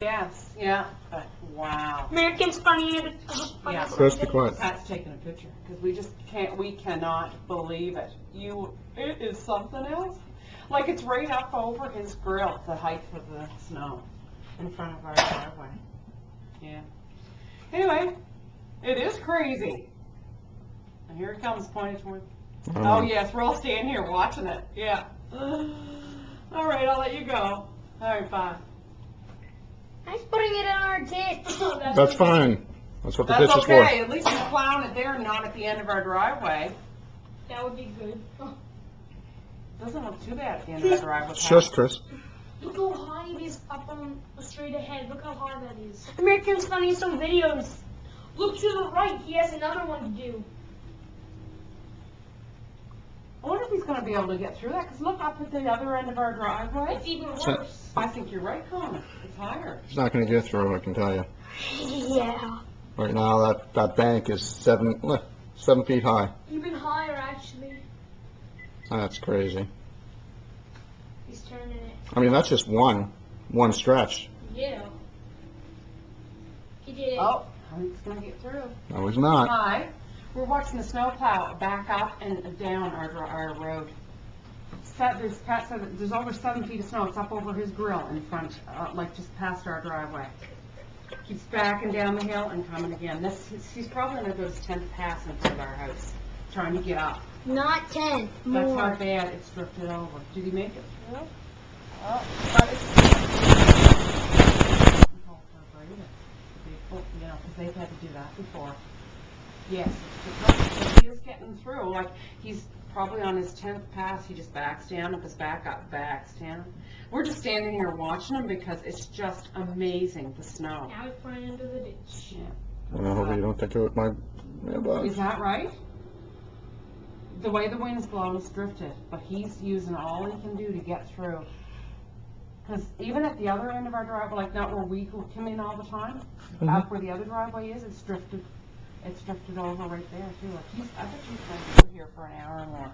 Yes, yeah, but wow. American's funny. Yeah. Chris, be quiet. Pat's taking a picture because we cannot believe it. It is something else. Like it's right up over his grill, the height of the snow in front of our driveway. Yeah. Anyway, it is crazy. And here it comes, pointing toward. Oh yes, we're all standing here watching it. Yeah. All right, I'll let you go. All right, bye. I'm putting it on our ditch. That's fine. That's what the That's ditch is okay. for. At least we're plowing it there and not at the end of our driveway. That would be good. Doesn't look too bad at the end of our driveway. Shush, Chris. Look how high it is up on straight ahead. Look how high that is. American's funny some videos. Look to the right. He has another one to do. I wonder if he's going to be able to get through that, because look up at the other end of our driveway. It's even So- worse. I think you're right, Connor. It's higher. He's not going to get through, I can tell you. Yeah. Right now, that bank is 7 feet high. Even higher, actually. That's crazy. He's turning it. I mean, that's just one stretch. Yeah. He did it. Oh, he's going to get through. No, he's not. Hi. We're watching the snowplow back up and down our road. Pat said that there's over 7 feet of snow. It's up over his grill in front, like just past our driveway. Keeps backing down the hill and coming again. He's probably going to go his 10th pass in front of our house, trying to get up. Not 10. That's More. how bad it's drifted over. Did he make it through? Oh, but it's... You know, because they've had to do that before. Yes, he is getting through. Like, he's probably on his 10th pass. He just backs down, and goes back up, backs down. We're just standing here watching him because it's just amazing, the snow. Now he's flying into the ditch. Yeah. I hope you don't take it with my mailbox. Is that right? The way the wind's blowing, it's drifted, but he's using all he can do to get through. Because even at the other end of our driveway, like not where we come in all the time, up where the other driveway is, it's drifted. It's drifted over right there too. Like I bet he's been through here for an hour or more.